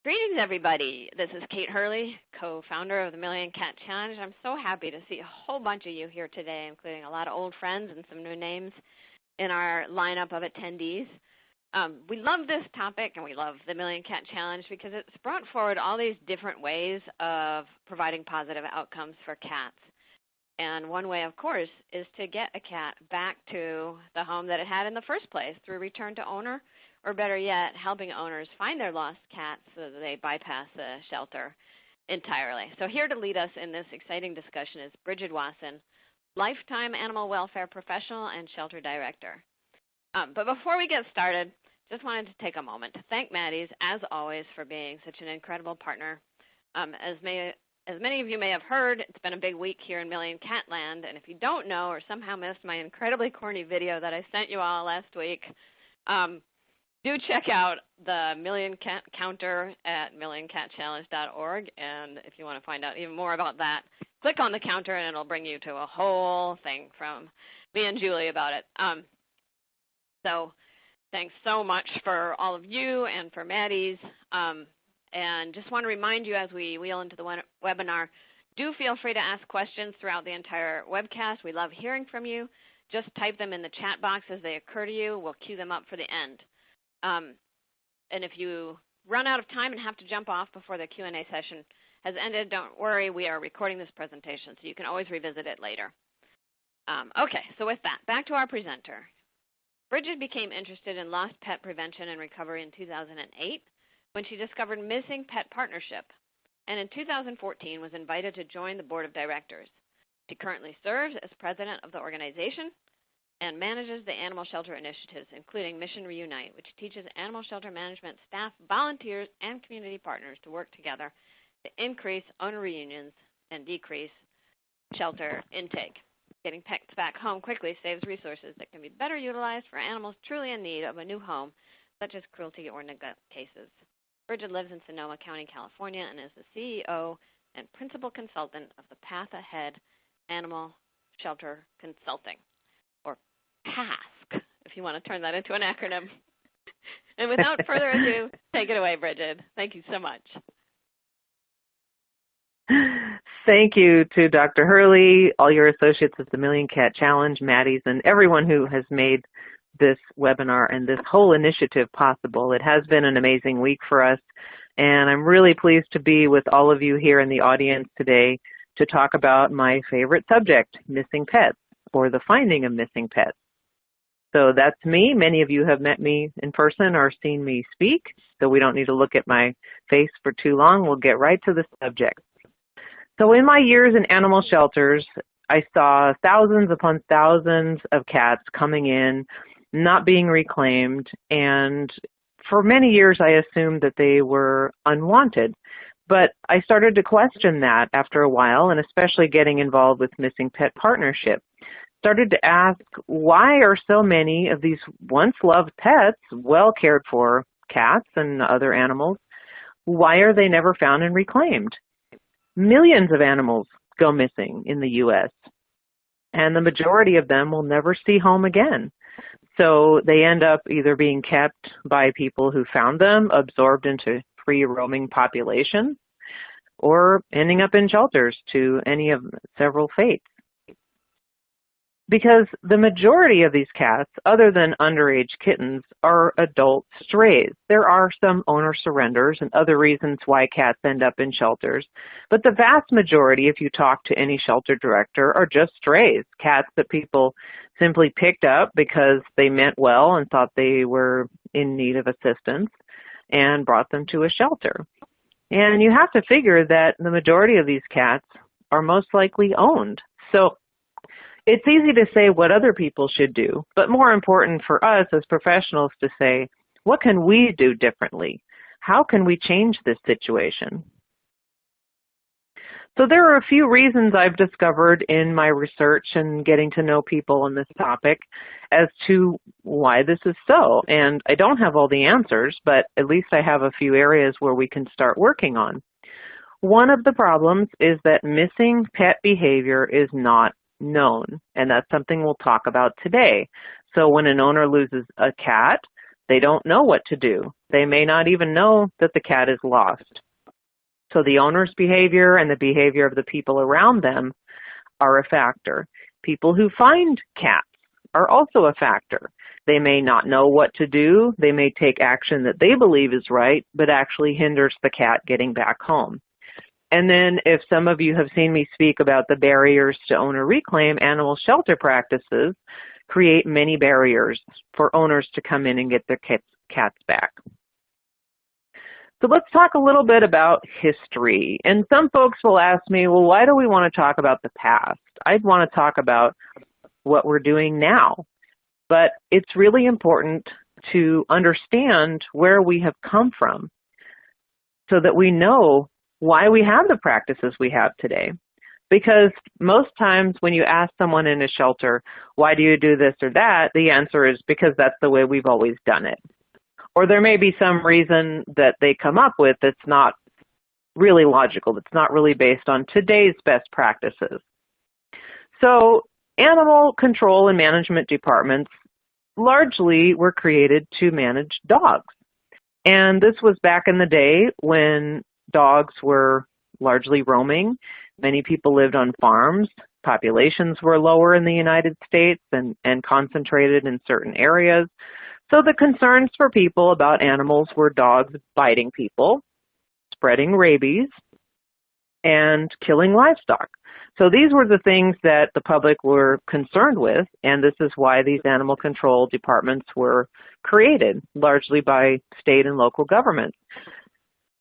Greetings, everybody. This is Kate Hurley, co-founder of the Million Cat Challenge. I'm so happy to see a whole bunch of you here today, including a lot of old friends and some new names in our lineup of attendees. We love this topic and we love the Million Cat Challenge because it's brought forward all these different ways of providing positive outcomes for cats. And one way, of course, is to get a cat back to the home that it had in the first place through return to owner, or better yet, helping owners find their lost cats so that they bypass the shelter entirely. So here to lead us in this exciting discussion is Brigid Wasson, lifetime animal welfare professional and shelter director. But before we get started, just wanted to take a moment to thank Maddie's, as always, for being such an incredible partner. As many of you may have heard, it's been a big week here in Million Cat Land, and if you don't know or somehow missed my incredibly corny video that I sent you all last week, do check out the Million Cat Counter at millioncatchallenge.org, and if you want to find out even more about that, click on the counter and it'll bring you to a whole thing from me and Julie about it. So thanks so much for all of you and for Maddie's. And just want to remind you as we wheel into the webinar, do feel free to ask questions throughout the entire webcast. We love hearing from you. Just type them in the chat box as they occur to you. We'll queue them up for the end. And if you run out of time and have to jump off before the Q&A session has ended, don't worry. We are recording this presentation, so you can always revisit it later. Okay, so with that, back to our presenter. Brigid became interested in lost pet prevention and recovery in 2008 when she discovered Missing Pet Partnership, and in 2014 was invited to join the board of directors. She currently serves as president of the organization and manages the animal shelter initiatives, including Mission Reunite, which teaches animal shelter management staff, volunteers, and community partners to work together to increase owner reunions and decrease shelter intake. Getting pets back home quickly saves resources that can be better utilized for animals truly in need of a new home, such as cruelty or neglect cases. Brigid lives in Sonoma County, California, and is the CEO and principal consultant of the Path Ahead Animal Shelter Consulting, or PASC, if you want to turn that into an acronym. And without further ado, take it away, Brigid. Thank you so much. Thank you to Dr. Hurley, all your associates at the Million Cat Challenge, Maddie's, and everyone who has made this webinar and this whole initiative possible. It has been an amazing week for us, and I'm really pleased to be with all of you here in the audience today to talk about my favorite subject, missing pets, or the finding of missing pets. So that's me. Many of you have met me in person or seen me speak, so we don't need to look at my face for too long. We'll get right to the subject. So in my years in animal shelters, I saw thousands upon thousands of cats coming in, not being reclaimed, and for many years I assumed that they were unwanted. But I started to question that after a while, and especially getting involved with Missing Pet Partnership. Started to ask, why are so many of these once loved pets, well cared for cats and other animals, why are they never found and reclaimed? Millions of animals go missing in the U.S., and the majority of them will never see home again. So they end up either being kept by people who found them, absorbed into free roaming populations, or ending up in shelters to any of several fates. Because the majority of these cats, other than underage kittens, are adult strays. There are some owner surrenders and other reasons why cats end up in shelters, but the vast majority, if you talk to any shelter director, are just strays, cats that people simply picked up because they meant well and thought they were in need of assistance and brought them to a shelter. And you have to figure that the majority of these cats are most likely owned. So it's easy to say what other people should do, but more important for us as professionals to say, what can we do differently? How can we change this situation? So there are a few reasons I've discovered in my research and getting to know people on this topic as to why this is so. And I don't have all the answers, but at least I have a few areas where we can start working on. One of the problems is that missing pet behavior is not known, and that's something we'll talk about today. So when an owner loses a cat, They don't know what to do. They may not even know that the cat is lost. So the owner's behavior and the behavior of the people around them are a factor. People who find cats are also a factor. They may not know what to do. They may take action that they believe is right, but actually hinders the cat getting back home. And then if some of you have seen me speak about the barriers to owner reclaim, animal shelter practices create many barriers for owners to come in and get their cats back. So let's talk a little bit about history. And some folks will ask me, well, why do we want to talk about the past? I'd want to talk about what we're doing now. But it's really important to understand where we have come from so that we know why we have the practices we have today. Because most times when you ask someone in a shelter, why do you do this or that, the answer is because that's the way we've always done it. Or there may be some reason that they come up with that's not really logical, that's not really based on today's best practices. So animal control and management departments largely were created to manage dogs. And this was back in the day when dogs were largely roaming. Many people lived on farms. Populations were lower in the United States and concentrated in certain areas. So the concerns for people about animals were dogs biting people, spreading rabies, and killing livestock. So these were the things that the public were concerned with, and this is why these animal control departments were created, largely by state and local governments.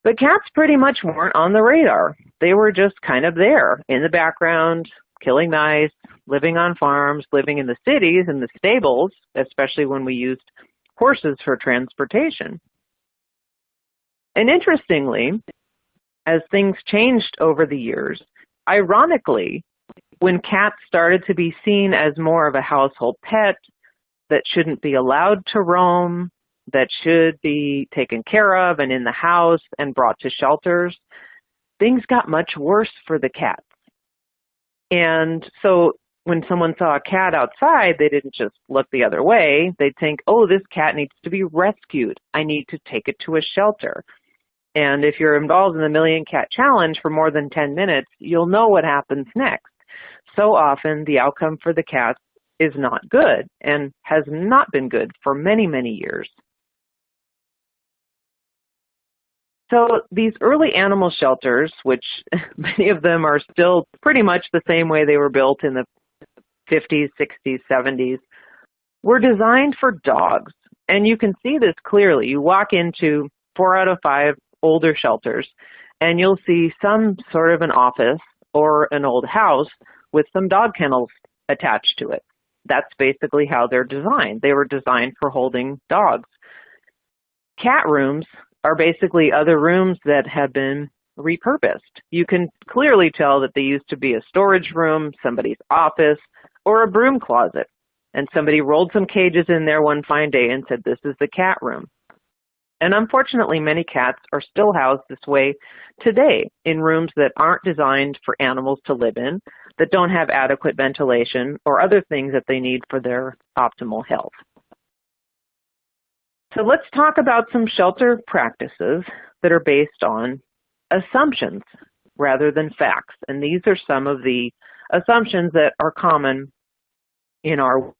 But cats pretty much weren't on the radar. They were just kind of there in the background, killing mice, living on farms, living in the cities and the stables, especially when we used horses for transportation. And interestingly, as things changed over the years, ironically, when cats started to be seen as more of a household pet that shouldn't be allowed to roam, that should be taken care of and in the house and brought to shelters, things got much worse for the cats. And so when someone saw a cat outside, they didn't just look the other way. They'd think, oh, this cat needs to be rescued. I need to take it to a shelter. And if you're involved in the Million Cat Challenge for more than 10 minutes, you'll know what happens next. So often the outcome for the cats is not good and has not been good for many, many years. So these early animal shelters, which many of them are still pretty much the same way they were built in the 50s, 60s, 70s, were designed for dogs. And you can see this clearly. You walk into 4 out of 5 older shelters, and you'll see some sort of an office or an old house with some dog kennels attached to it. That's basically how they're designed. They were designed for holding dogs. Cat rooms are basically other rooms that have been repurposed. You can clearly tell that they used to be a storage room, somebody's office, or a broom closet. And somebody rolled some cages in there one fine day and said, this is the cat room. And unfortunately, many cats are still housed this way today in rooms that aren't designed for animals to live in, that don't have adequate ventilation or other things that they need for their optimal health. So let's talk about some shelter practices that are based on assumptions rather than facts. And these are some of the assumptions that are common in our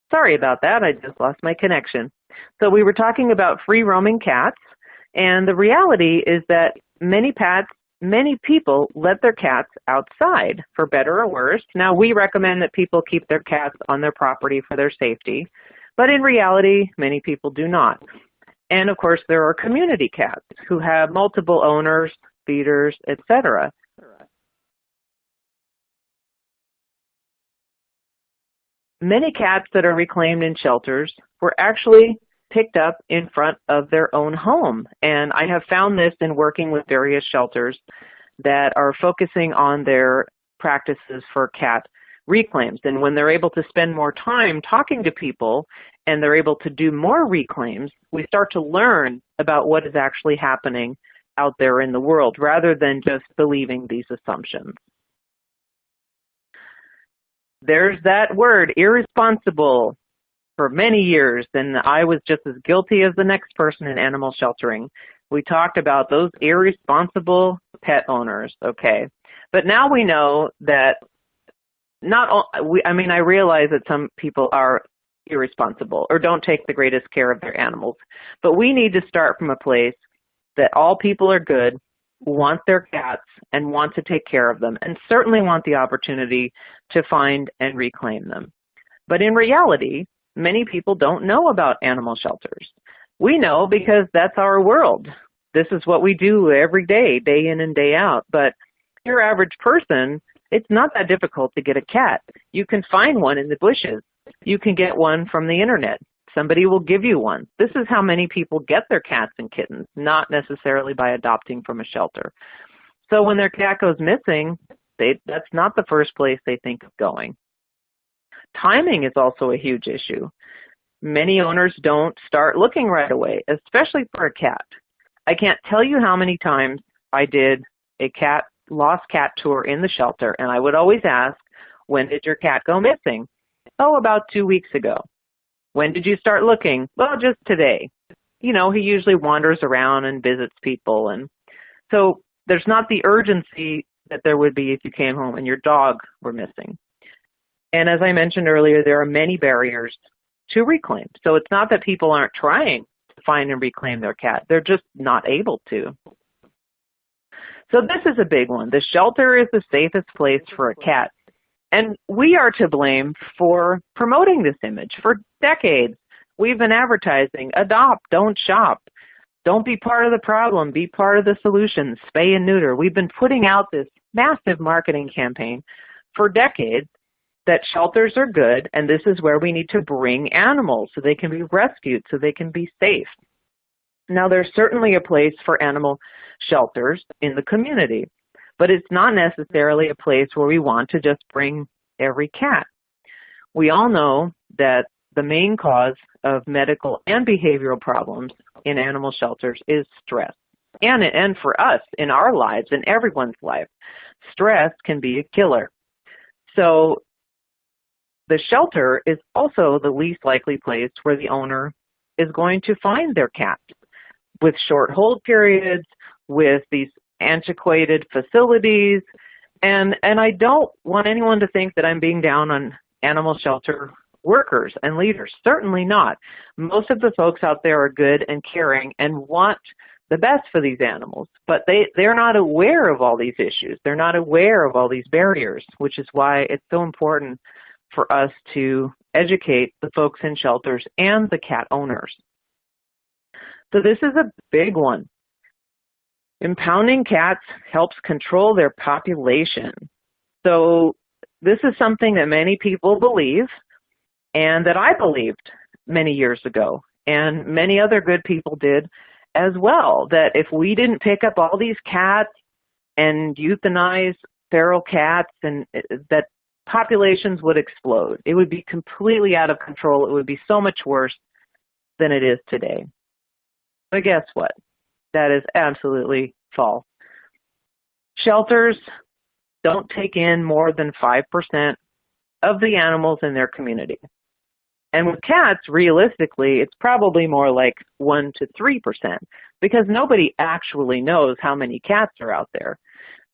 Sorry about that, I just lost my connection. So we were talking about free roaming cats, and the reality is that many many people let their cats outside, for better or worse. Now, we recommend that people keep their cats on their property for their safety, but in reality, many people do not. And of course, there are community cats who have multiple owners, feeders, etc. Many cats that are reclaimed in shelters were actually picked up in front of their own home. And I have found this in working with various shelters that are focusing on their practices for cat reclaims. And when they're able to spend more time talking to people and they're able to do more reclaims, we start to learn about what is actually happening out there in the world rather than just believing these assumptions. There's that word, irresponsible. For many years, and I was just as guilty as the next person in animal sheltering. We talked about those irresponsible pet owners, okay? But now we know that I realize that some people are irresponsible or don't take the greatest care of their animals, but we need to start from a place that all people are good, want their cats, and want to take care of them, and certainly want the opportunity to find and reclaim them. But in reality, many people don't know about animal shelters. We know because that's our world. This is what we do every day, day in and day out. But your average person, it's not that difficult to get a cat. You can find one in the bushes. You can get one from the internet. Somebody will give you one. This is how many people get their cats and kittens, not necessarily by adopting from a shelter. So when their cat goes missing, that's not the first place they think of going. Timing is also a huge issue. Many owners don't start looking right away, especially for a cat. I can't tell you how many times I did a lost cat tour in the shelter, and I would always ask, when did your cat go missing? Oh, about 2 weeks ago. When did you start looking? Well, just today. You know, he usually wanders around and visits people, and so there's not the urgency that there would be if you came home and your dog were missing. And as I mentioned earlier, there are many barriers to reclaim. So it's not that people aren't trying to find and reclaim their cat. They're just not able to. So this is a big one. The shelter is the safest place for a cat. And we are to blame for promoting this image. For decades, we've been advertising, adopt, don't shop. Don't be part of the problem, be part of the solution, spay and neuter. We've been putting out this massive marketing campaign for decades that shelters are good, and this is where we need to bring animals so they can be rescued, so they can be safe. Now, there's certainly a place for animal shelters in the community, but it's not necessarily a place where we want to just bring every cat. We all know that the main cause of medical and behavioral problems in animal shelters is stress. And for us, in our lives, in everyone's life, stress can be a killer. So the shelter is also the least likely place where the owner is going to find their cat, with short hold periods, with these antiquated facilities. And I don't want anyone to think that I'm being down on animal shelter workers and leaders. Certainly not. Most of the folks out there are good and caring and want the best for these animals, but they're not aware of all these issues. They're not aware of all these barriers, which is why it's so important for us to educate the folks in shelters and the cat owners. So this is a big one. Impounding cats helps control their population. So this is something that many people believe and that I believed many years ago, and many other good people did as well, that if we didn't pick up all these cats and euthanize feral cats, and that populations would explode. It would be completely out of control. It would be so much worse than it is today. But guess what? That is absolutely false. Shelters don't take in more than 5% of the animals in their community. And with cats, realistically, it's probably more like 1 to 3%, because nobody actually knows how many cats are out there.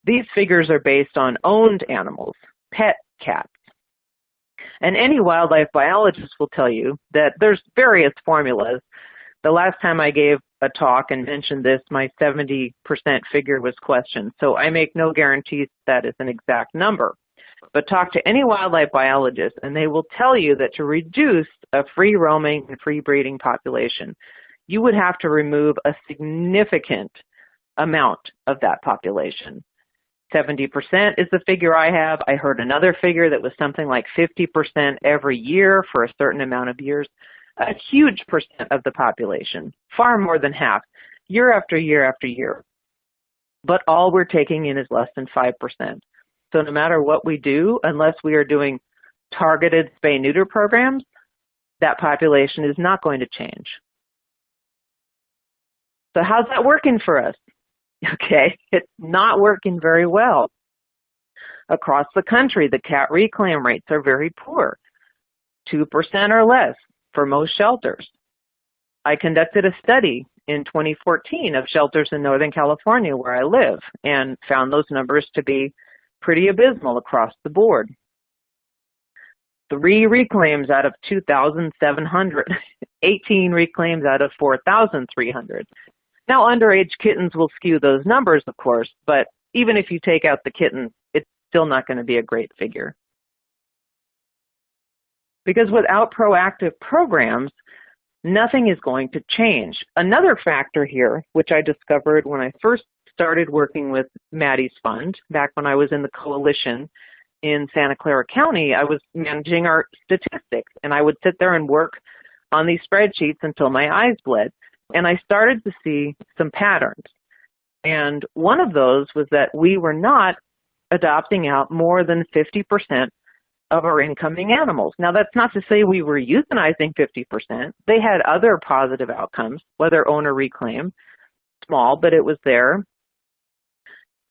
These figures are based on owned animals, pet cats. And any wildlife biologist will tell you that there's various formulas The last time I gave a talk and mentioned this, my 70% figure was questioned. So I make no guarantees that is an exact number. But talk to any wildlife biologist and they will tell you that to reduce a free roaming and free breeding population, you would have to remove a significant amount of that population. 70% is the figure I have. I heard another figure that was something like 50% every year for a certain amount of years. A huge percent of the population, far more than half, year after year after year. But all we're taking in is less than 5%. So no matter what we do, unless we are doing targeted spay-neuter programs, that population is not going to change. So how's that working for us? Okay, it's not working very well. Across the country, the cat reclaim rates are very poor, 2% or less for most shelters. I conducted a study in 2014 of shelters in Northern California where I live and found those numbers to be pretty abysmal across the board. 3 reclaims out of 2,700, 18 reclaims out of 4,300. Now, underage kittens will skew those numbers, of course, but even if you take out the kittens, it's still not going to be a great figure. Because without proactive programs, nothing is going to change. Another factor here, which I discovered when I first started working with Maddie's Fund, back when I was in the coalition in Santa Clara County, I was managing our statistics, and I would sit there and work on these spreadsheets until my eyes bled. And I started to see some patterns. And one of those was that we were not adopting out more than 50% of our incoming animals. Now, that's not to say we were euthanizing 50%. They had other positive outcomes, whether own or reclaim, small, but it was there,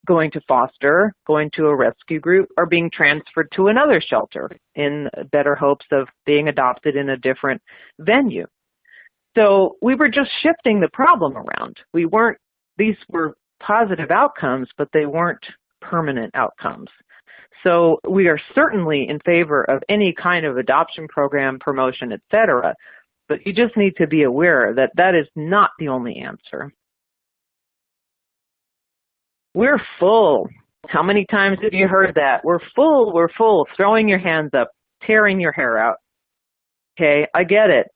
going to foster, going to a rescue group, or being transferred to another shelter in better hopes of being adopted in a different venue. So we were just shifting the problem around. These were positive outcomes, but they weren't permanent outcomes. So we are certainly in favor of any kind of adoption program, promotion, etc. But you just need to be aware that that is not the only answer. We're full. How many times have you heard that? We're full, throwing your hands up, tearing your hair out. Okay, I get it.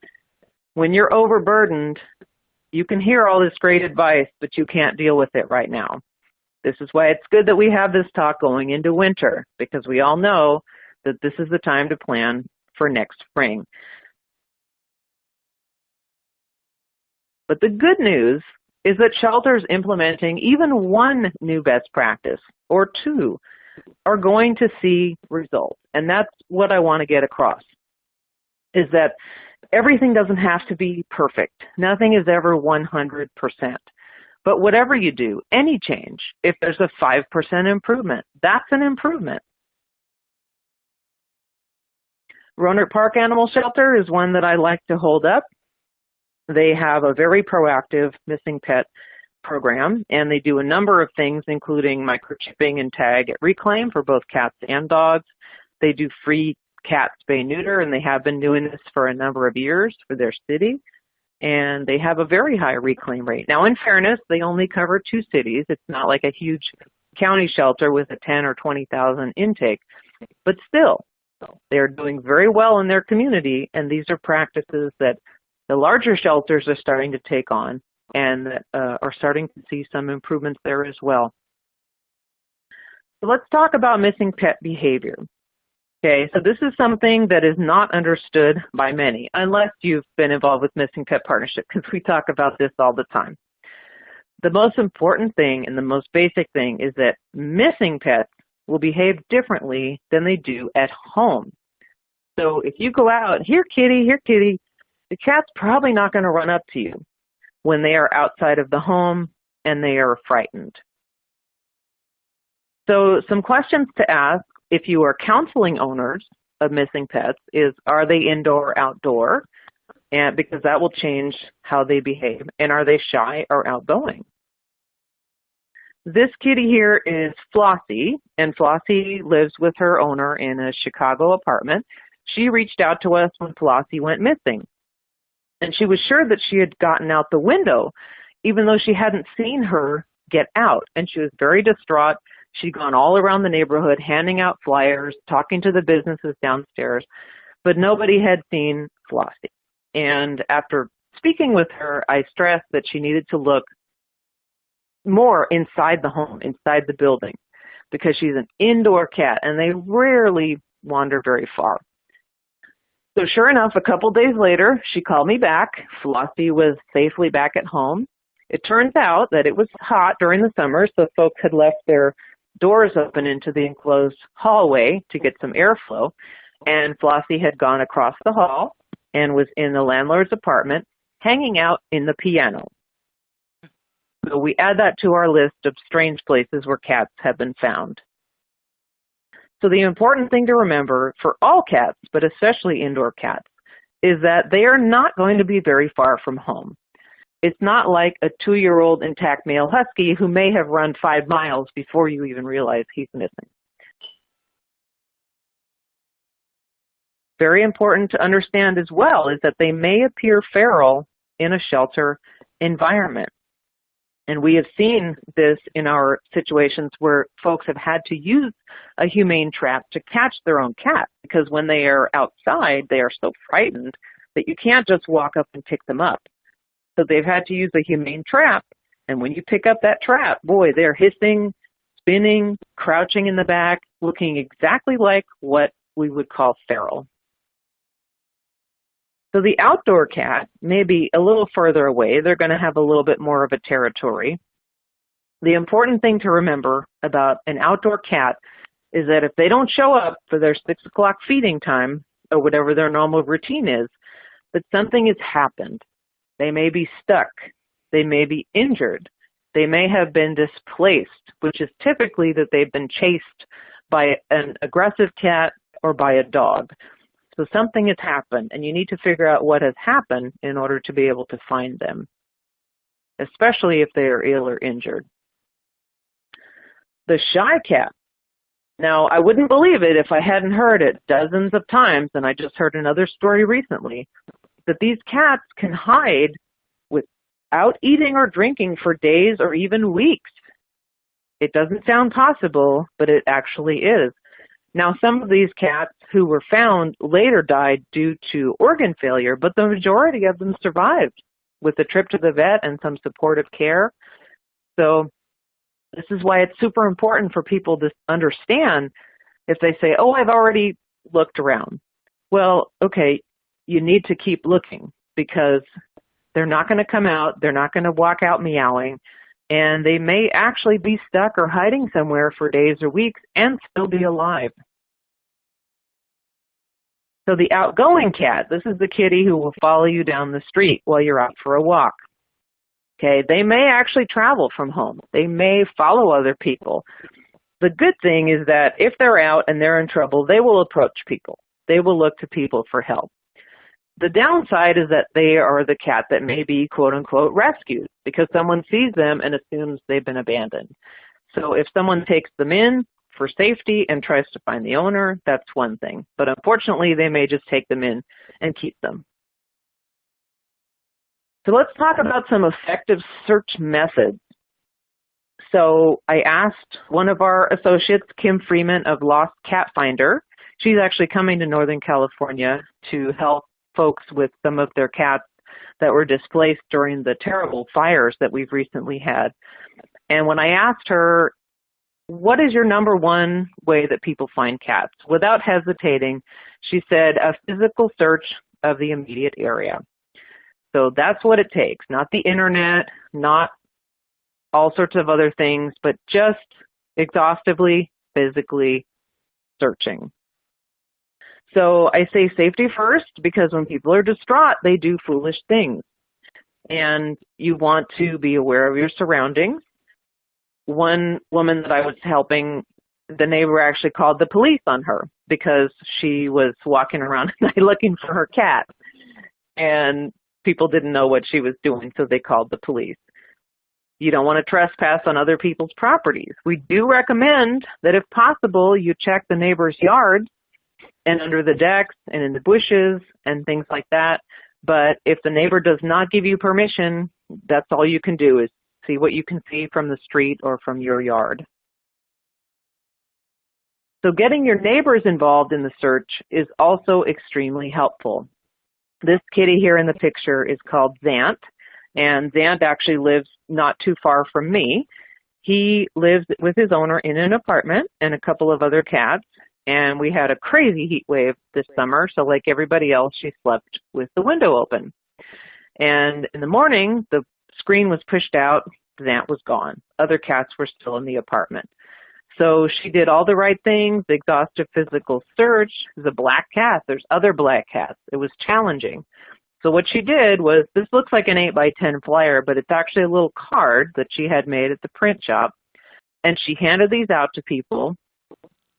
When you're overburdened, you can hear all this great advice, but you can't deal with it right now. This is why it's good that we have this talk going into winter, because we all know that this is the time to plan for next spring. But the good news is that shelters implementing even one new best practice or two are going to see results. And that's what I want to get across, is that everything doesn't have to be perfect. Nothing is ever 100%. But whatever you do, any change, if there's a 5% improvement, that's an improvement. Roanoke Park Animal Shelter is one that I like to hold up. They have a very proactive missing pet program, and they do a number of things, including microchipping and tag at reclaim for both cats and dogs. They do free cat spay-neuter, and they have been doing this for a number of years for their city. And they have a very high reclaim rate. Now, in fairness, they only cover 2 cities. It's not like a huge county shelter with a 10 or 20,000 intake. But still, they're doing very well in their community, and these are practices that the larger shelters are starting to take on and are starting to see some improvements there as well. So let's talk about missing pet behavior. Okay, so this is something that is not understood by many, unless you've been involved with Missing Pet Partnership, because we talk about this all the time. The most important thing and the most basic thing is that missing pets will behave differently than they do at home. So if you go out, here kitty, the cat's probably not going to run up to you when they are outside of the home and they are frightened. So some questions to ask if you are counseling owners of missing pets is, are they indoor or outdoor? And because that will change how they behave. And are they shy or outgoing? This kitty here is Flossie, and Flossie lives with her owner in a Chicago apartment. She reached out to us when Flossie went missing. And she was sure that she had gotten out the window, even though she hadn't seen her get out. And she was very distraught. She'd gone all around the neighborhood, handing out flyers, talking to the businesses downstairs, but nobody had seen Flossie. And after speaking with her, I stressed that she needed to look more inside the home, inside the building, because she's an indoor cat, and they rarely wander very far. So sure enough, a couple days later, she called me back. Flossie was safely back at home. It turns out that it was hot during the summer, so folks had left their doors open into the enclosed hallway to get some airflow, and Flossie had gone across the hall and was in the landlord's apartment, hanging out in the piano. So we add that to our list of strange places where cats have been found. So the important thing to remember for all cats, but especially indoor cats, is that they are not going to be very far from home. It's not like a 2-year-old intact male husky who may have run 5 miles before you even realize he's missing. Very important to understand as well is that they may appear feral in a shelter environment. And we have seen this in our situations where folks have had to use a humane trap to catch their own cat, because when they are outside, they are so frightened that you can't just walk up and pick them up. So they've had to use a humane trap, and when you pick up that trap, boy, they're hissing, spinning, crouching in the back, looking exactly like what we would call feral. So the outdoor cat may be a little further away. They're going to have a little bit more of a territory. The important thing to remember about an outdoor cat is that if they don't show up for their 6 o'clock feeding time, or whatever their normal routine is, that something has happened. They may be stuck. They may be injured. They may have been displaced, which is typically that they've been chased by an aggressive cat or by a dog. So something has happened, and you need to figure out what has happened in order to be able to find them, especially if they are ill or injured. The shy cat. Now, I wouldn't believe it if I hadn't heard it dozens of times, and I just heard another story recently, that these cats can hide without eating or drinking for days or even weeks. It doesn't sound possible, but it actually is. Now, some of these cats who were found later died due to organ failure, but the majority of them survived with a trip to the vet and some supportive care. So this is why it's super important for people to understand if they say, oh, I've already looked around. Well, okay, you need to keep looking, because they're not going to come out, they're not going to walk out meowing, and they may actually be stuck or hiding somewhere for days or weeks and still be alive. So the outgoing cat, this is the kitty who will follow you down the street while you're out for a walk. Okay, they may actually travel from home. They may follow other people. The good thing is that if they're out and they're in trouble, they will approach people. They will look to people for help. The downside is that they are the cat that may be, quote unquote, rescued, because someone sees them and assumes they've been abandoned. So if someone takes them in for safety and tries to find the owner, that's one thing. But unfortunately, they may just take them in and keep them. So let's talk about some effective search methods. So I asked one of our associates, Kim Freeman of Lost Cat Finder. She's actually coming to Northern California to help folks with some of their cats that were displaced during the terrible fires that we've recently had. And when I asked her, what is your number one way that people find cats? Without hesitating, she said a physical search of the immediate area. So that's what it takes, not the internet, not all sorts of other things, but just exhaustively, physically searching. So I say safety first, because when people are distraught, they do foolish things. And you want to be aware of your surroundings. One woman that I was helping, the neighbor actually called the police on her because she was walking around at night looking for her cat. And people didn't know what she was doing, so they called the police. You don't want to trespass on other people's properties. We do recommend that if possible, you check the neighbor's yards and under the decks and in the bushes and things like that. But if the neighbor does not give you permission, that's all you can do is see what you can see from the street or from your yard. So getting your neighbors involved in the search is also extremely helpful. This kitty here in the picture is called Zant, and Zant actually lives not too far from me. He lives with his owner in an apartment and a couple of other cats, and we had a crazy heat wave this summer, so like everybody else, she slept with the window open. And in the morning, the screen was pushed out, Zant was gone. Other cats were still in the apartment. So she did all the right things, exhaustive physical search. There's a black cat, there's other black cats. It was challenging. So what she did was, this looks like an 8x10 flyer, but it's actually a little card that she had made at the print shop. And she handed these out to people.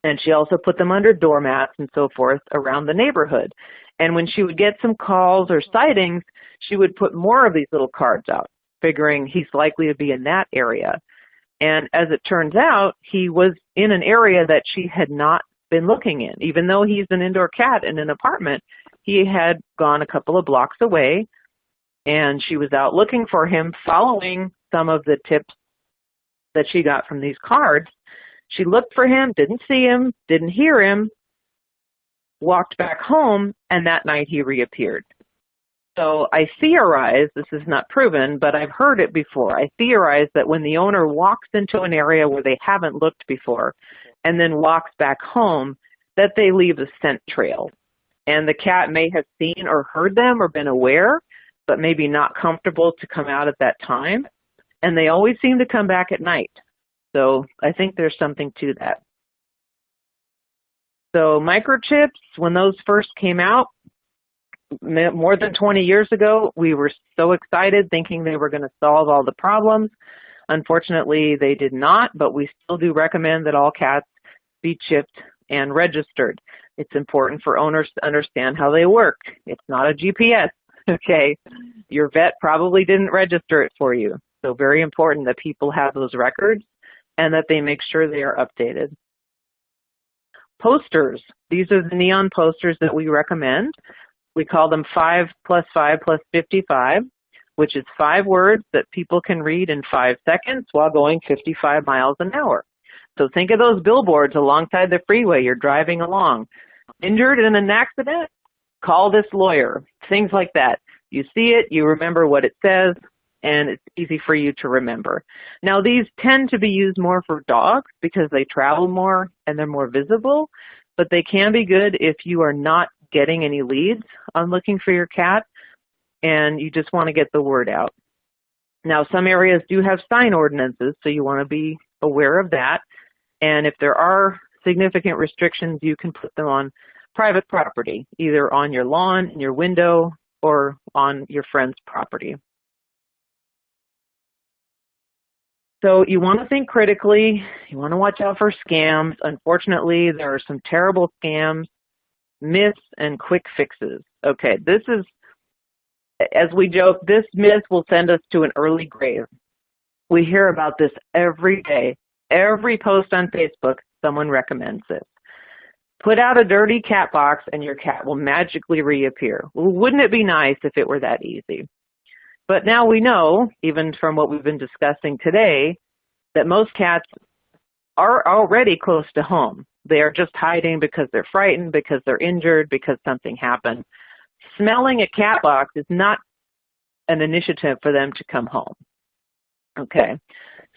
And she also put them under doormats and so forth around the neighborhood. And when she would get some calls or sightings, she would put more of these little cards out, figuring he's likely to be in that area. And as it turns out, he was in an area that she had not been looking in. Even though he's an indoor cat in an apartment, he had gone a couple of blocks away, and she was out looking for him, following some of the tips that she got from these cards. She looked for him, didn't see him, didn't hear him, walked back home, and that night he reappeared. So I theorize, this is not proven, but I've heard it before. I theorize that when the owner walks into an area where they haven't looked before and then walks back home, that they leave a scent trail. And the cat may have seen or heard them or been aware, but maybe not comfortable to come out at that time. And they always seem to come back at night. So I think there's something to that. So microchips, when those first came out, more than 20 years ago, we were so excited thinking they were going to solve all the problems. Unfortunately, they did not, but we still do recommend that all cats be chipped and registered. It's important for owners to understand how they work. It's not a GPS, okay? Your vet probably didn't register it for you. So very important that people have those records and that they make sure they are updated. Posters. These are the neon posters that we recommend. We call them 5 + 5 + 55, which is 5 words that people can read in 5 seconds while going 55 miles an hour. So think of those billboards alongside the freeway you're driving along. Injured in an accident? Call this lawyer. Things like that. You see it, you remember what it says, and it's easy for you to remember. Now these tend to be used more for dogs because they travel more and they're more visible, but they can be good if you are not getting any leads on looking for your cat and you just want to get the word out. Now some areas do have sign ordinances, so you want to be aware of that. And if there are significant restrictions, you can put them on private property, either on your lawn, in your window, or on your friend's property. So you want to think critically. You want to watch out for scams. Unfortunately, there are some terrible scams, myths, and quick fixes. Okay, this is, as we joke, this myth will send us to an early grave. We hear about this every day. Every post on Facebook, someone recommends this. Put out a dirty cat box and your cat will magically reappear. Well, wouldn't it be nice if it were that easy? But now we know, even from what we've been discussing today, that most cats are already close to home. They are just hiding because they're frightened, because they're injured, because something happened. Smelling a cat box is not an initiative for them to come home. Okay,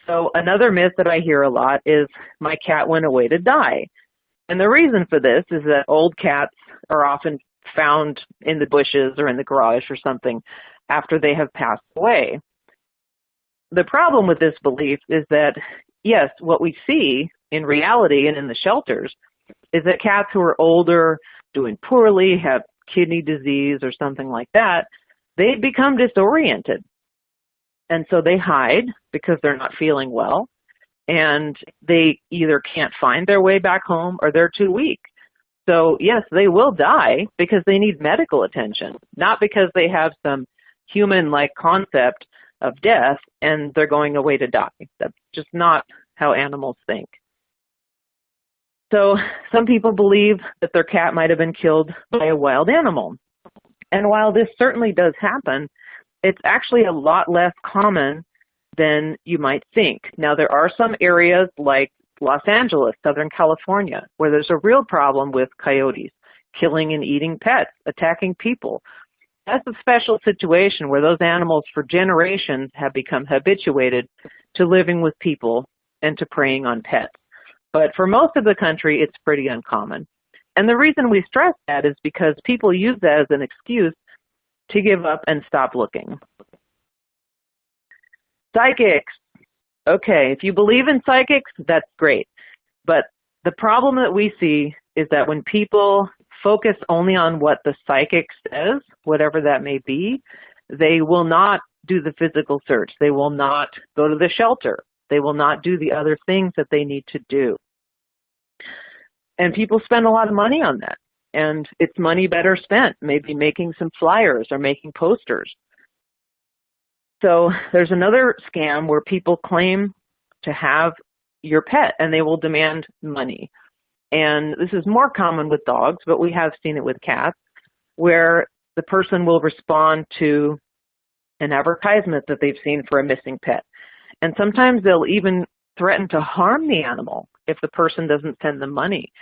so another myth that I hear a lot is, my cat went away to die. And the reason for this is that old cats are often found in the bushes or in the garage or something after they have passed away. The problem with this belief is that, yes, what we see in reality and in the shelters is that cats who are older, doing poorly, have kidney disease or something like that, they become disoriented. And so they hide because they're not feeling well, and they either can't find their way back home or they're too weak. So yes, they will die because they need medical attention, not because they have some human-like concept of death and they're going away to die. That's just not how animals think. So some people believe that their cat might have been killed by a wild animal. And while this certainly does happen, it's actually a lot less common than you might think. Now, there are some areas like Los Angeles, Southern California, where there's a real problem with coyotes killing and eating pets, attacking people. That's a special situation where those animals for generations have become habituated to living with people and to preying on pets. But for most of the country, it's pretty uncommon. And the reason we stress that is because people use that as an excuse to give up and stop looking. Psychics. Okay, if you believe in psychics, that's great. But the problem that we see is that when people focus only on what the psychic says, whatever that may be, they will not do the physical search. They will not go to the shelter. They will not do the other things that they need to do. And people spend a lot of money on that. And it's money better spent, maybe making some flyers or making posters. So there's another scam where people claim to have your pet and they will demand money. And this is more common with dogs, but we have seen it with cats, where the person will respond to an advertisement that they've seen for a missing pet. And sometimes they'll even threaten to harm the animal if the person doesn't send them money.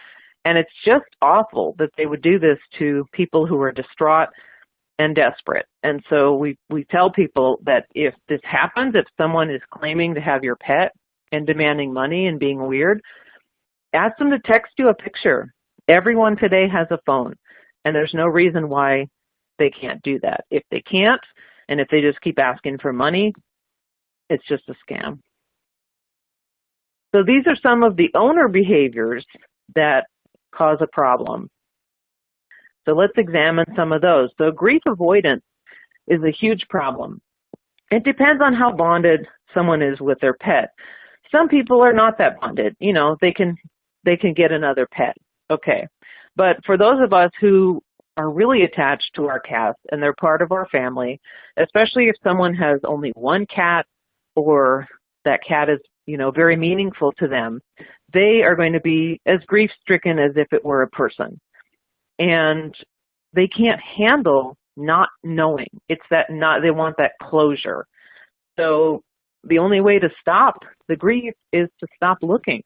And it's just awful that they would do this to people who are distraught and desperate. And so we tell people that if this happens, if someone is claiming to have your pet and demanding money and being weird, ask them to text you a picture. Everyone today has a phone, and there's no reason why they can't do that. If they can't, and if they just keep asking for money, it's just a scam. So these are some of the owner behaviors that cause a problem. So let's examine some of those. So grief avoidance is a huge problem. It depends on how bonded someone is with their pet. Some people are not that bonded. You know, they can get another pet. Okay. But for those of us who are really attached to our cats and they're part of our family, especially if someone has only one cat or that cat is, you know, very meaningful to them, they are going to be as grief-stricken as if it were a person. And they can't handle not knowing. It's that they want that closure. So the only way to stop the grief is to stop looking.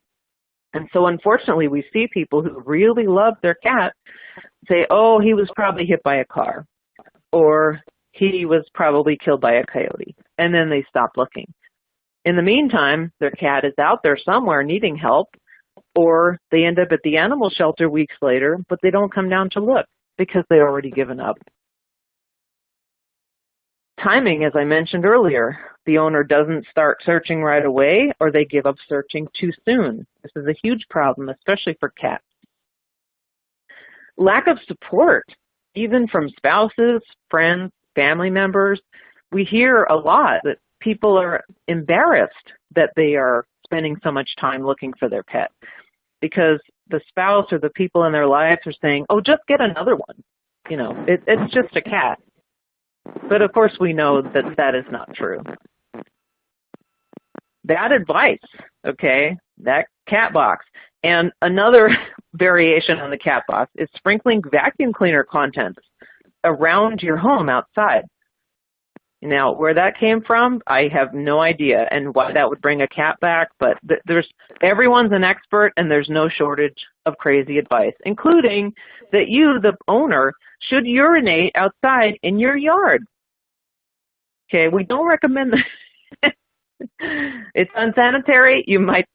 And so unfortunately, we see people who really love their cat say, oh, he was probably hit by a car, or he was probably killed by a coyote, and then they stop looking. In the meantime, their cat is out there somewhere needing help, or they end up at the animal shelter weeks later, but they don't come down to look because they've already given up. Timing, as I mentioned earlier, the owner doesn't start searching right away, or they give up searching too soon. This is a huge problem, especially for cats. Lack of support, even from spouses, friends, family members. We hear a lot that people are embarrassed that they are spending so much time looking for their pet because the spouse or the people in their lives are saying, oh, just get another one. You know, it's just a cat. But of course we know that that is not true. Bad advice, okay, that cat box. And another variation on the cat box is sprinkling vacuum cleaner contents around your home outside. Now, where that came from, I have no idea, and why that would bring a cat back, but everyone's an expert, and there's no shortage of crazy advice, including that you, the owner, should urinate outside in your yard. Okay, we don't recommend that. It's unsanitary.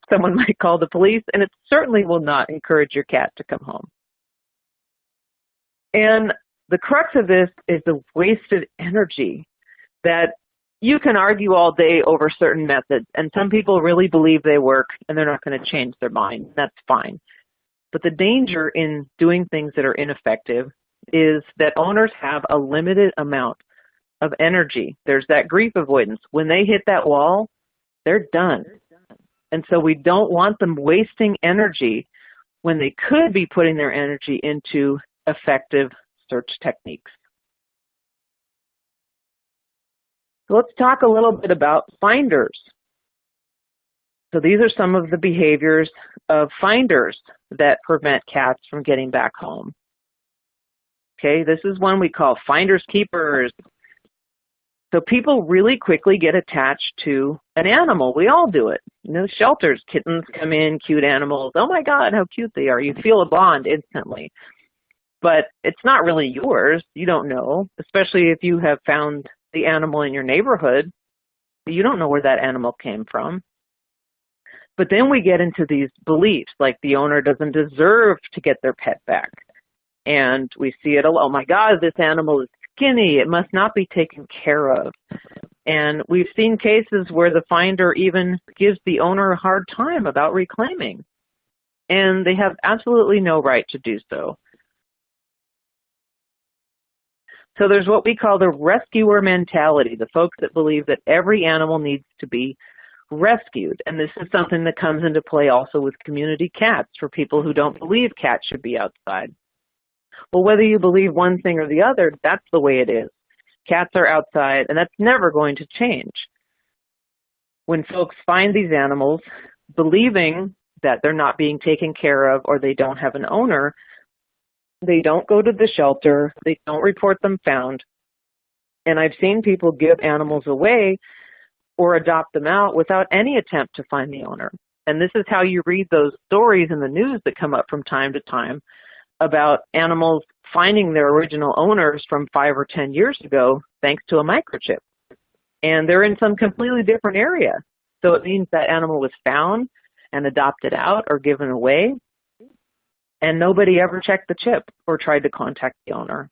Someone might call the police, and it certainly will not encourage your cat to come home. And the crux of this is the wasted energy that you can argue all day over certain methods, and some people really believe they work, and they're not going to change their mind. That's fine. But the danger in doing things that are ineffective is that owners have a limited amount of energy. There's that grief avoidance. When they hit that wall, they're done. And so we don't want them wasting energy when they could be putting their energy into effective search techniques. So let's talk a little bit about finders. So these are some of the behaviors of finders that prevent cats from getting back home. Okay, this is one we call finders keepers. So people really quickly get attached to an animal. We all do it. You know, shelters, kittens come in, cute animals. Oh my God, how cute they are. You feel a bond instantly. But it's not really yours. You don't know, especially if you have found the animal in your neighborhood. You don't know where that animal came from. But then we get into these beliefs, like the owner doesn't deserve to get their pet back. And we see it, oh my God, this animal is skinny. It must not be taken care of. And we've seen cases where the finder even gives the owner a hard time about reclaiming. And they have absolutely no right to do so. So there's what we call the rescuer mentality, the folks that believe that every animal needs to be rescued. And this is something that comes into play also with community cats for people who don't believe cats should be outside. Well, whether you believe one thing or the other, that's the way it is. Cats are outside, and that's never going to change. When folks find these animals believing that they're not being taken care of or they don't have an owner, they don't go to the shelter, they don't report them found. And I've seen people give animals away or adopt them out without any attempt to find the owner. And this is how you read those stories in the news that come up from time to time about animals finding their original owners from 5 or 10 years ago thanks to a microchip. And they're in some completely different area. So it means that animal was found and adopted out or given away, and nobody ever checked the chip or tried to contact the owner.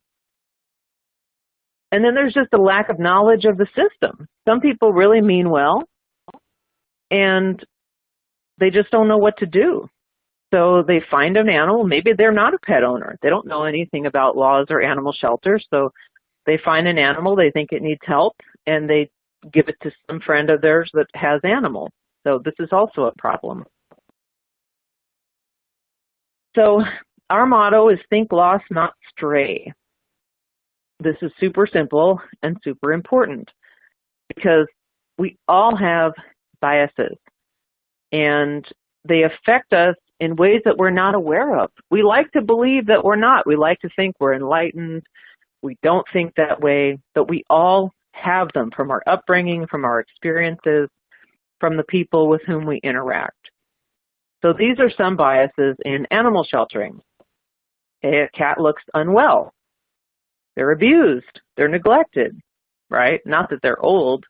And then there's just a lack of knowledge of the system. Some people really mean well, and they just don't know what to do. So they find an animal. Maybe they're not a pet owner. They don't know anything about laws or animal shelters. So they find an animal, they think it needs help, and they give it to some friend of theirs that has animals. So this is also a problem. So our motto is think lost, not stray. This is super simple and super important because we all have biases and they affect us in ways that we're not aware of. We like to believe that we're not. We like to think we're enlightened. We don't think that way, but we all have them from our upbringing, from our experiences, from the people with whom we interact. So these are some biases in animal sheltering. A cat looks unwell. They're abused. They're neglected, right? Not that they're old.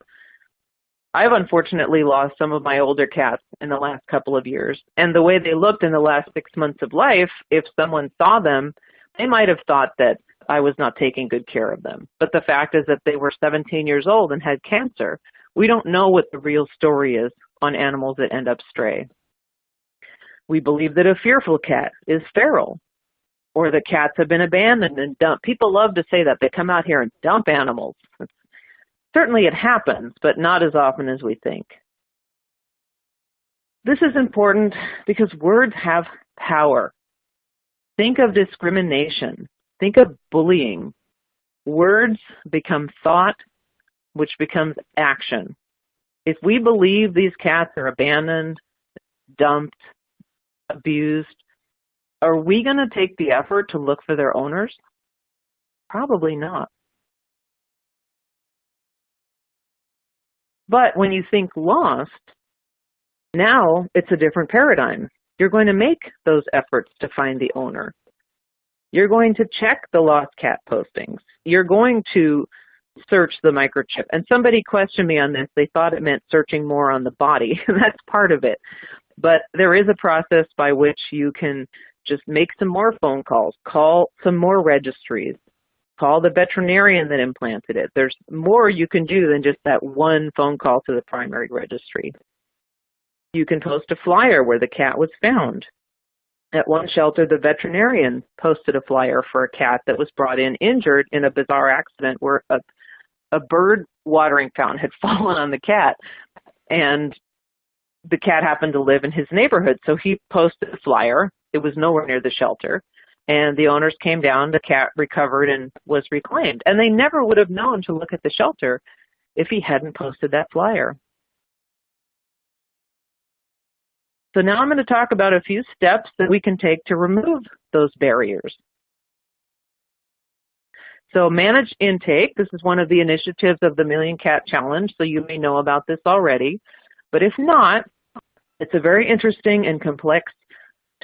I've unfortunately lost some of my older cats in the last couple of years. And the way they looked in the last 6 months of life, if someone saw them, they might have thought that I was not taking good care of them. But the fact is that they were 17 years old and had cancer. We don't know what the real story is on animals that end up stray. We believe that a fearful cat is feral, or the cats have been abandoned and dumped. People love to say that. They come out here and dump animals. Certainly it happens, but not as often as we think. This is important because words have power. Think of discrimination. Think of bullying. Words become thought, which becomes action. If we believe these cats are abandoned, dumped, abused, are we going to take the effort to look for their owners? Probably not. But when you think lost, now it's a different paradigm. You're going to make those efforts to find the owner. You're going to check the lost cat postings. You're going to search the microchip. And somebody questioned me on this. They thought it meant searching more on the body. That's part of it. But there is a process by which you can just make some more phone calls, call some more registries, call the veterinarian that implanted it. There's more you can do than just that one phone call to the primary registry. You can post a flyer where the cat was found. At one shelter, the veterinarian posted a flyer for a cat that was brought in injured in a bizarre accident where a bird watering fountain had fallen on the cat, and the cat happened to live in his neighborhood, so he posted a flyer. It was nowhere near the shelter, and the owners came down, the cat recovered and was reclaimed. And they never would have known to look at the shelter if he hadn't posted that flyer. So now I'm going to talk about a few steps that we can take to remove those barriers. So manage intake. This is one of the initiatives of the Million Cat Challenge, so you may know about this already. But if not, it's a very interesting and complex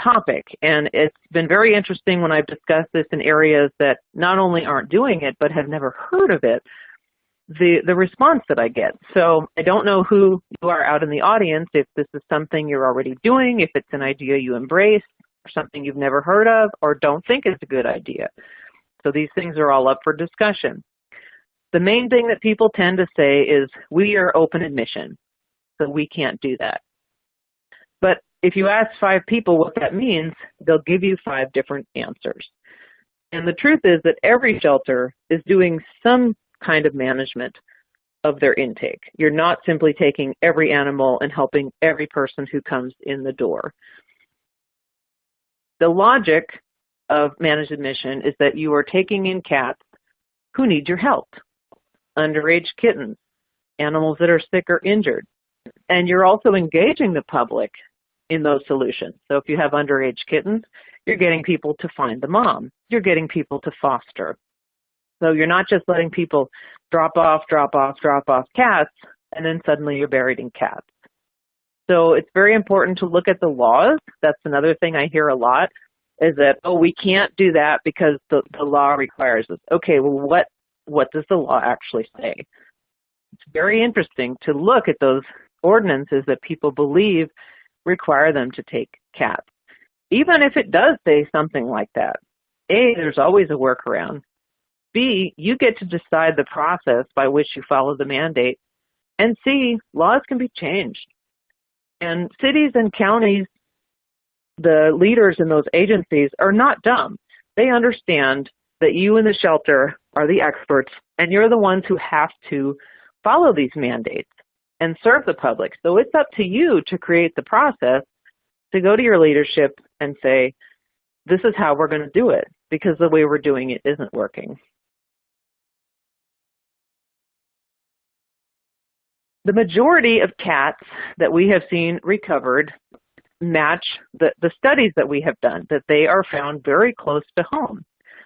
topic, and it's been very interesting when I've discussed this in areas that not only aren't doing it, but have never heard of it, the response that I get. So I don't know who you are out in the audience, if this is something you're already doing, if it's an idea you embrace, or something you've never heard of, or don't think is a good idea. So these things are all up for discussion. The main thing that people tend to say is, we are open admission, so we can't do that. But if you ask 5 people what that means, they'll give you 5 different answers. And the truth is that every shelter is doing some kind of management of their intake. You're not simply taking every animal and helping every person who comes in the door. The logic of managed admission is that you are taking in cats who need your help, underage kittens, animals that are sick or injured, and you're also engaging the public in those solutions. So if you have underage kittens, you're getting people to find the mom. You're getting people to foster. So you're not just letting people drop off cats, and then suddenly you're buried in cats. So it's very important to look at the laws. That's another thing I hear a lot, is that, oh, we can't do that because the law requires us. Okay, well, what does the law actually say? It's very interesting to look at those ordinances that people believe require them to take cats. Even if it does say something like that, A, there's always a workaround. B, you get to decide the process by which you follow the mandate. And C, laws can be changed. And cities and counties, the leaders in those agencies, are not dumb. They understand that you in the shelter are the experts, and you're the ones who have to follow these mandates and serve the public. So it's up to you to create the process, to go to your leadership and say, this is how we're going to do it, because the way we're doing it isn't working. The majority of cats that we have seen recovered match the studies that we have done, that they are found very close to home.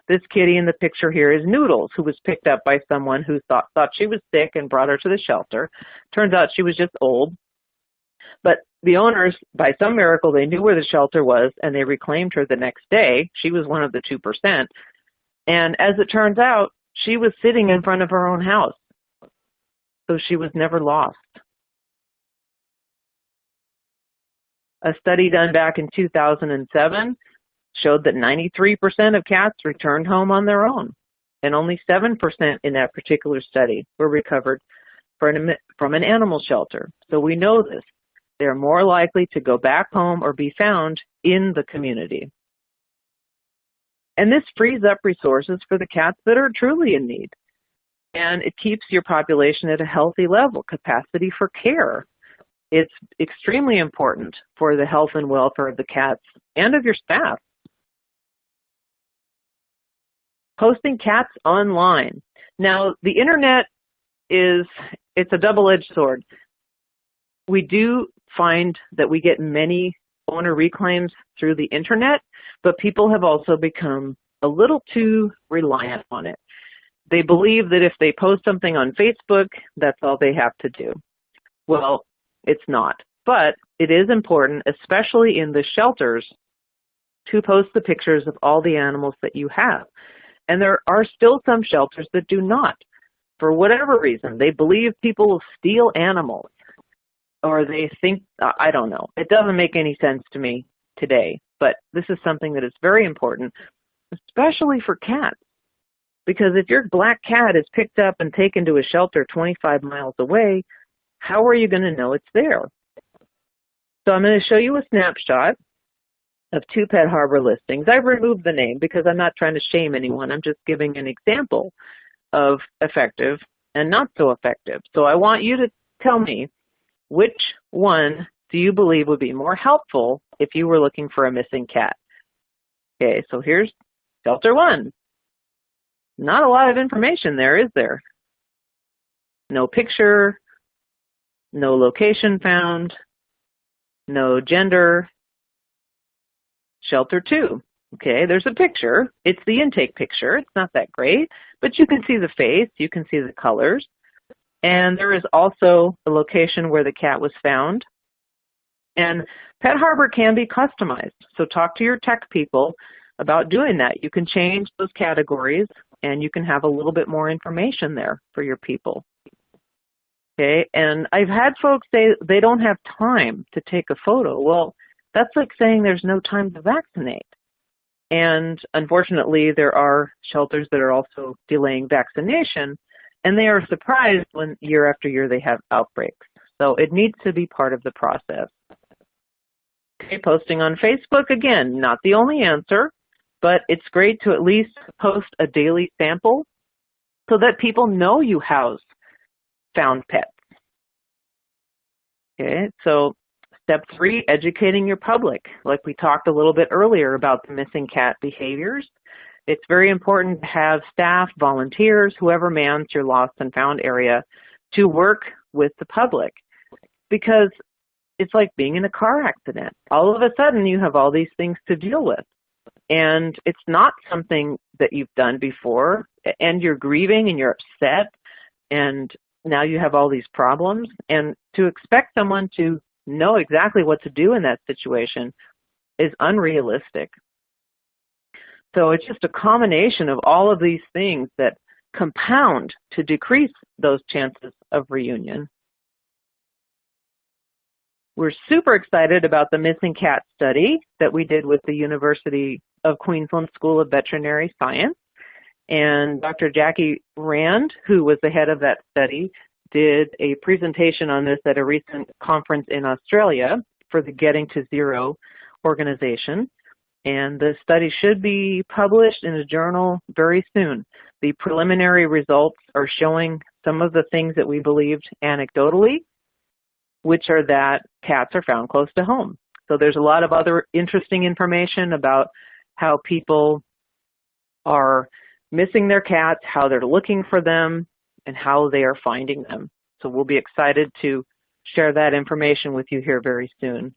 This kitty in the picture here is Noodles, who was picked up by someone who thought she was sick and brought her to the shelter. Turns out she was just old. But the owners, by some miracle, they knew where the shelter was, and they reclaimed her the next day. She was one of the 2%. And as it turns out, she was sitting in front of her own house. So she was never lost. A study done back in 2007 showed that 93% of cats returned home on their own, and only 7% in that particular study were recovered from an animal shelter. So we know this. They're more likely to go back home or be found in the community. And this frees up resources for the cats that are truly in need. And it keeps your population at a healthy level, capacity for care. It's extremely important for the health and welfare of the cats and of your staff. Posting cats online. Now, the internet it's a double-edged sword. We do find that we get many owner reclaims through the internet, but people have also become a little too reliant on it. They believe that if they post something on Facebook, that's all they have to do. Well, it's not. But it is important, especially in the shelters, to post the pictures of all the animals that you have. And there are still some shelters that do not. For whatever reason, they believe people will steal animals, or they think, I don't know. It doesn't make any sense to me today, but this is something that is very important, especially for cats. Because if your black cat is picked up and taken to a shelter 25 miles away, how are you going to know it's there? So I'm going to show you a snapshot of 2 Pet Harbor listings. I've removed the name because I'm not trying to shame anyone. I'm just giving an example of effective and not so effective. So I want you to tell me, which one do you believe would be more helpful if you were looking for a missing cat? Okay, so here's shelter 1. Not a lot of information there, is there? No picture, no location found, no gender. Shelter 2, Okay, there's a picture. It's the intake picture. It's not that great, but you can see the face, you can see the colors, and there is also a location where the cat was found. And Pet Harbor can be customized, so talk to your tech people about doing that. You can change those categories, and you can have a little bit more information there for your people. Okay, and I've had folks say they don't have time to take a photo. Well, that's like saying there's no time to vaccinate. And unfortunately, there are shelters that are also delaying vaccination, and they are surprised when year after year they have outbreaks. So it needs to be part of the process. Okay, posting on Facebook, again, not the only answer, but it's great to at least post a daily sample so that people know you house found pets. Okay, so step 3, educating your public. Like we talked a little bit earlier about the missing cat behaviors. It's very important to have staff, volunteers, whoever mans your lost and found area to work with the public, because it's like being in a car accident. All of a sudden you have all these things to deal with, and it's not something that you've done before, and you're grieving and you're upset, and now you have all these problems, and to expect someone to know exactly what to do in that situation is unrealistic. So it's just a combination of all of these things that compound to decrease those chances of reunion. We're super excited about the missing cat study that we did with the University of Queensland School of Veterinary Science. And Dr. Jackie Rand, who was the head of that study, did a presentation on this at a recent conference in Australia for the Getting to Zero organization. And the study should be published in a journal very soon. The preliminary results are showing some of the things that we believed anecdotally, which are that cats are found close to home. So there's a lot of other interesting information about how people are missing their cats, how they're looking for them, and how they are finding them. So we'll be excited to share that information with you here very soon.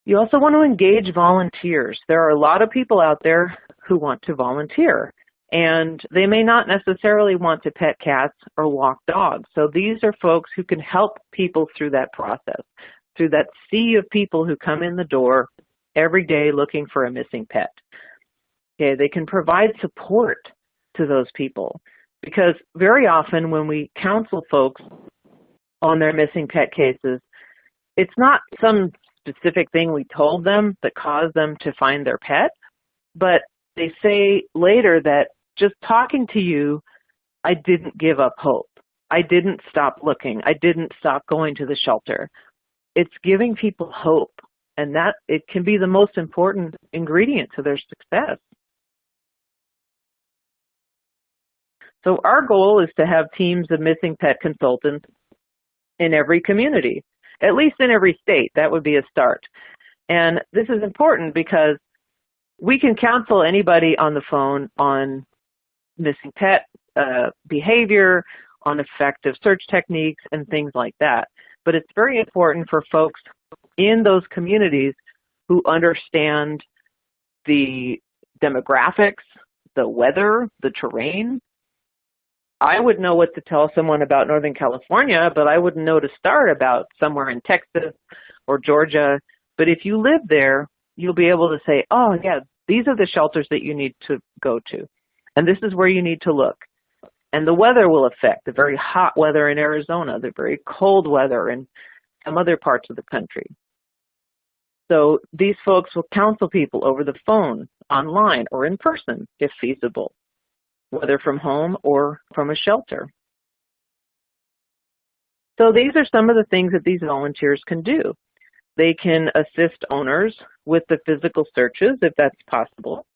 You also want to engage volunteers. There are a lot of people out there who want to volunteer, and they may not necessarily want to pet cats or walk dogs. So these are folks who can help people through that process, through that sea of people who come in the door every day looking for a missing pet. Okay, they can provide support to those people, because very often when we counsel folks on their missing pet cases, it's not some specific thing we told them that caused them to find their pet, but they say later that just talking to you, I didn't give up hope. I didn't stop looking. I didn't stop going to the shelter. It's giving people hope, and that it can be the most important ingredient to their success. So our goal is to have teams of missing pet consultants in every community, at least in every state. That would be a start. And this is important because we can counsel anybody on the phone on missing pet behavior, on effective search techniques, and things like that. But it's very important for folks in those communities who understand the demographics, the weather, the terrain. I would know what to tell someone about Northern California, but I wouldn't know to start about somewhere in Texas or Georgia. But if you live there, you'll be able to say, oh, yeah, these are the shelters that you need to go to, and this is where you need to look. And the weather will affect the very hot weather in Arizona, the very cold weather in some other parts of the country. So these folks will counsel people over the phone, online, or in person, if feasible, whether from home or from a shelter. So these are some of the things that these volunteers can do. They can assist owners with the physical searches, if that's possible.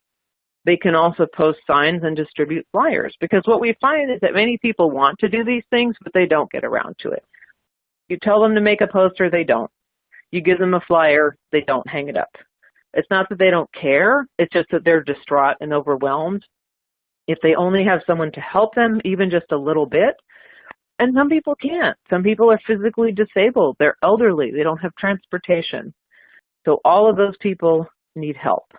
They can also post signs and distribute flyers, because what we find is that many people want to do these things, but they don't get around to it. You tell them to make a poster, they don't. You give them a flyer, they don't hang it up. It's not that they don't care, it's just that they're distraught and overwhelmed. If they only have someone to help them, even just a little bit, and some people can't. Some people are physically disabled, they're elderly, they don't have transportation. So all of those people need help.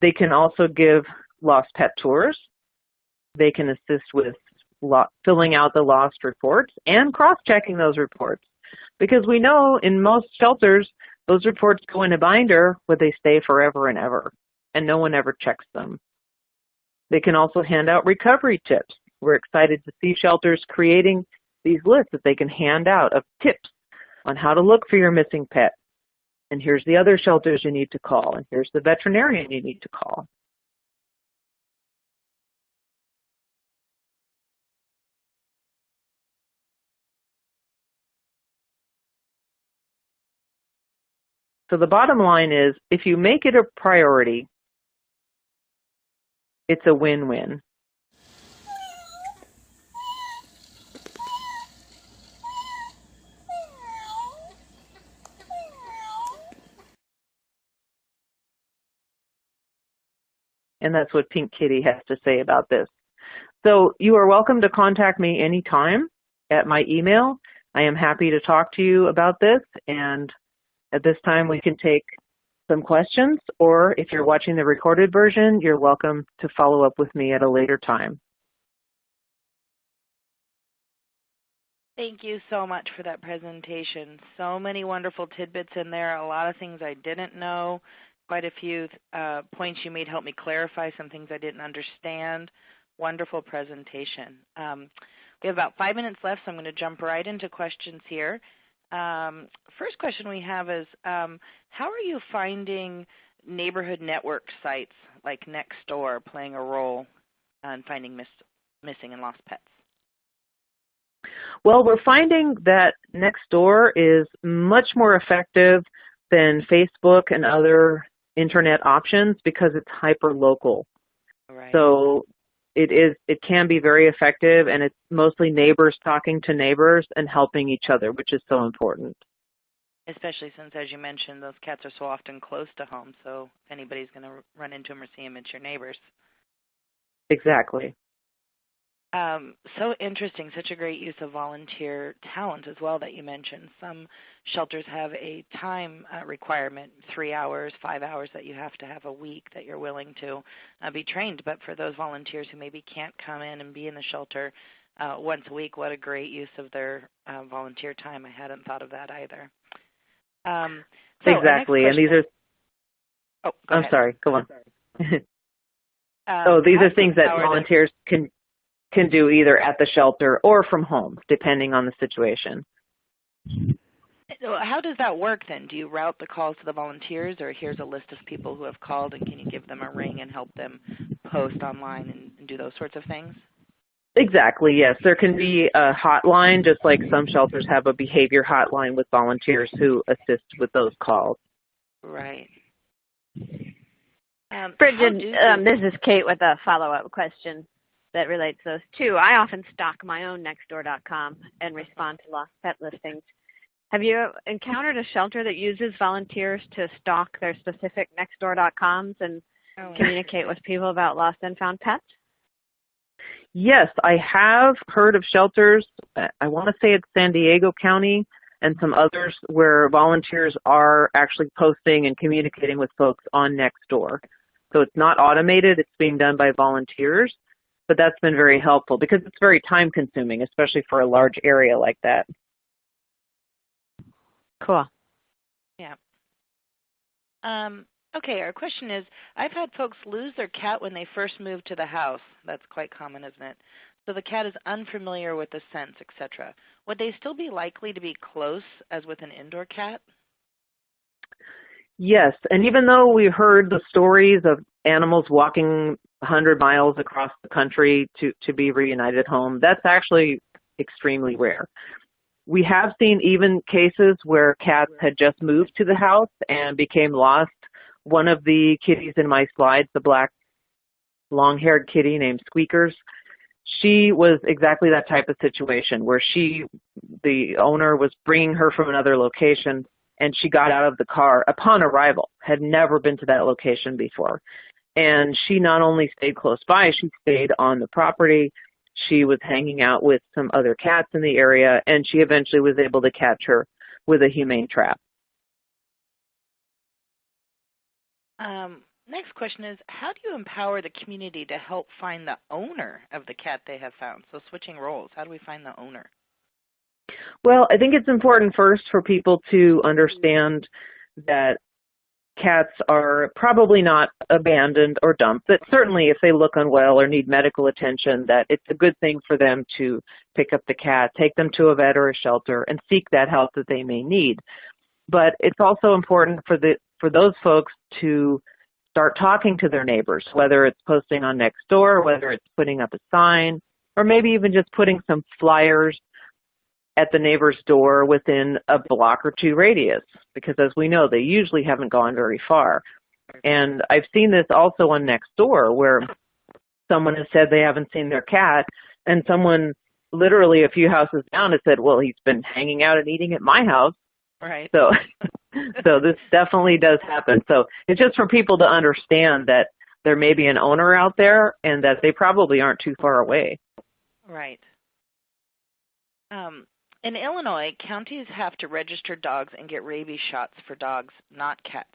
They can also give lost pet tours. They can assist with filling out the lost reports and cross-checking those reports. Because we know in most shelters, those reports go in a binder where they stay forever and ever, and no one ever checks them. They can also hand out recovery tips. We're excited to see shelters creating these lists that they can hand out of tips on how to look for your missing pet. And here's the other shelters you need to call, and here's the veterinarian you need to call. So the bottom line is, if you make it a priority, it's a win-win. And that's what Pink Kitty has to say about this. So you are welcome to contact me anytime at my email. I am happy to talk to you about this, and at this time we can take some questions, or if you're watching the recorded version, you're welcome to follow up with me at a later time. Thank you so much for that presentation. So many wonderful tidbits in there, a lot of things I didn't know, quite a few points you made help me clarify some things I didn't understand. Wonderful presentation. We have about 5 minutes left, so I'm going to jump right into questions here. First question we have is, how are you finding neighborhood network sites like Nextdoor playing a role in finding missing and lost pets? Well, we're finding that Nextdoor is much more effective than Facebook and other internet options because it's hyper-local. Right. So it can be very effective, and it's mostly neighbors talking to neighbors and helping each other, which is so important. Especially since, as you mentioned, those cats are so often close to home, so if anybody's going to run into them or see them, it's your neighbors. Exactly. So interesting, such a great use of volunteer talent as well that you mentioned. Some shelters have a time requirement, 3 hours, 5 hours that you have to have a week that you're willing to be trained. But for those volunteers who maybe can't come in and be in the shelter once a week, what a great use of their volunteer time. I hadn't thought of that either. Exactly, and these are... Oh, go ahead. I'm sorry, go on. These are things that volunteers can do either at the shelter or from home, depending on the situation. How does that work then? Do you route the calls to the volunteers, or here's a list of people who have called, and can you give them a ring and help them post online and do those sorts of things? Exactly, yes. There can be a hotline, just like some shelters have a behavior hotline with volunteers who assist with those calls. Right. Brigid, this is Kate with a follow-up question that relates those two. I often stock my own Nextdoor.com and respond to lost pet listings. Have you encountered a shelter that uses volunteers to stalk their specific Nextdoor.coms and communicate with people about lost and found pets? Yes, I have heard of shelters. I want to say it's San Diego County and some others where volunteers are actually posting and communicating with folks on Nextdoor. So it's not automated, it's being done by volunteers. But that's been very helpful because it's very time consuming, especially for a large area like that. Cool. Yeah. Okay, our question is, I've had folks lose their cat when they first moved to the house. That's quite common, isn't it? So the cat is unfamiliar with the scents, etc. Would they still be likely to be close as with an indoor cat? Yes, and even though we heard the stories of animals walking 100 miles across the country to be reunited home, that's actually extremely rare. We have seen even cases where cats had just moved to the house and became lost. One of the kitties in my slides, the black long-haired kitty named Squeakers, she was exactly that type of situation where the owner was bringing her from another location, and she got out of the car upon arrival, had never been to that location before. And she not only stayed close by, she stayed on the property. She was hanging out with some other cats in the area, and she eventually was able to catch her with a humane trap. Next question is, how do you empower the community to help find the owner of the cat they have found? So switching roles, how do we find the owner? Well, I think it's important first for people to understand that cats are probably not abandoned or dumped, that certainly if they look unwell or need medical attention, that it's a good thing for them to pick up the cat, take them to a vet or a shelter, and seek that help that they may need. But it's also important for those folks to start talking to their neighbors, whether it's posting on Nextdoor, whether it's putting up a sign, or maybe even just putting some flyers at the neighbor's door within a block or two radius, because as we know, they usually haven't gone very far. And I've seen this also on Nextdoor, where someone has said they haven't seen their cat, and someone literally a few houses down has said, well, he's been hanging out and eating at my house. Right. So, so this definitely does happen. So it's just for people to understand that there may be an owner out there and that they probably aren't too far away. Right. In Illinois, counties have to register dogs and get rabies shots for dogs, not cats.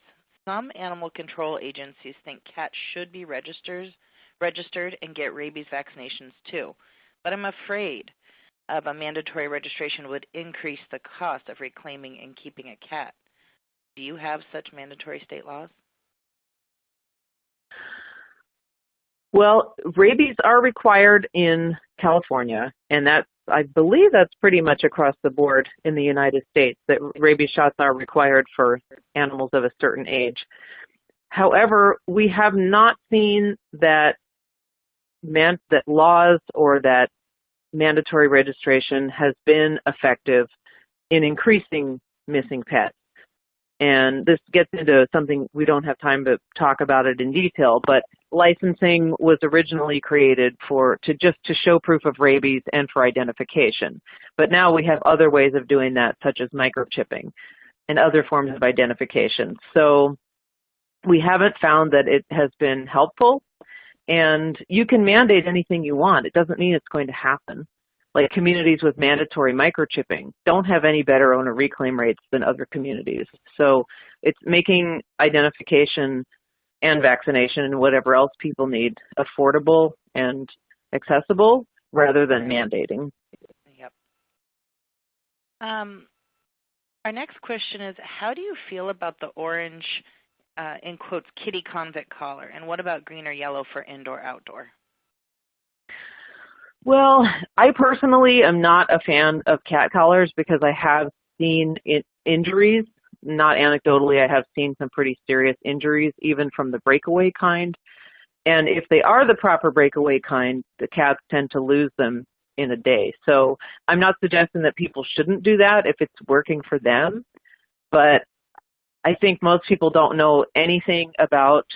Some animal control agencies think cats should be registered and get rabies vaccinations too. But I'm afraid of a mandatory registration would increase the cost of reclaiming and keeping a cat. Do you have such mandatory state laws? Well, rabies are required in California, and I believe that's pretty much across the board in the United States, that rabies shots are required for animals of a certain age. However, we have not seen that laws or that mandatory registration has been effective in increasing missing pets. And this gets into something we don't have time to talk about it in detail, but licensing was originally created to show proof of rabies and for identification. But now we have other ways of doing that, such as microchipping and other forms of identification. So we haven't found that it has been helpful. And you can mandate anything you want. It doesn't mean it's going to happen. Like communities with mandatory microchipping don't have any better owner reclaim rates than other communities. So it's making identification and vaccination and whatever else people need affordable and accessible rather than mandating. Yep. Our next question is, how do you feel about the orange, in quotes, kitty convict collar? And what about green or yellow for indoor-outdoor? Well, I personally am not a fan of cat collars because I have seen injuries. Not anecdotally, I have seen some pretty serious injuries, even from the breakaway kind. And if they are the proper breakaway kind, the cats tend to lose them in a day. So I'm not suggesting that people shouldn't do that if it's working for them. But I think most people don't know anything about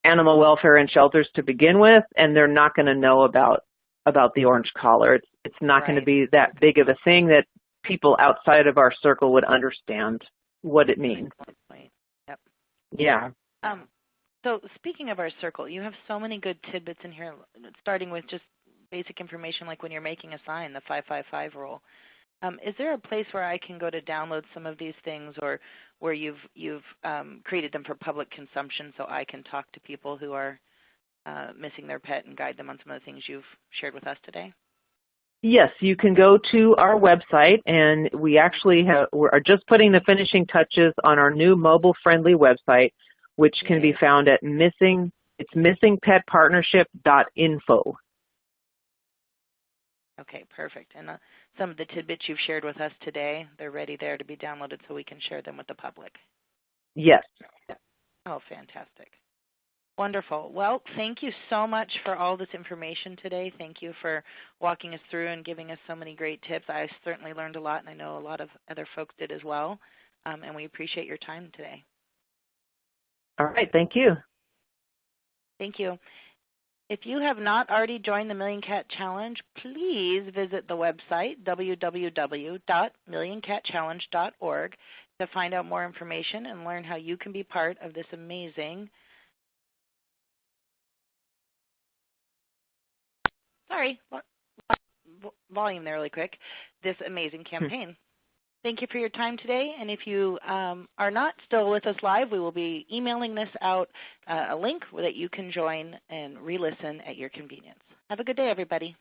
animal welfare in shelters to begin with, and they're not going to know about the orange collar. It's not going to be that big of a thing that people outside of our circle would understand what it means. Yep. Yeah. So speaking of our circle, you have so many good tidbits in here, starting with just basic information like when you're making a sign, the 555 rule. Is there a place where I can go to download some of these things, or where you've created them for public consumption so I can talk to people who are missing their pet and guide them on some of the things you've shared with us today? Yes, you can go to our website, and we actually are just putting the finishing touches on our new mobile-friendly website, which can be found at missingpetpartnership.info. Okay, perfect. And some of the tidbits you've shared with us today, they're ready there to be downloaded so we can share them with the public. Yes. Oh, fantastic. Wonderful. Well, thank you so much for all this information today. Thank you for walking us through and giving us so many great tips. I certainly learned a lot, and I know a lot of other folks did as well. And we appreciate your time today. All right. Thank you. Thank you. If you have not already joined the Million Cat Challenge, please visit the website, www.millioncatchallenge.org, to find out more information and learn how you can be part of this amazing volume there really quick, this amazing campaign. Thank you for your time today. And if you are not still with us live, we will be emailing this out, a link that you can join and re-listen at your convenience. Have a good day, everybody.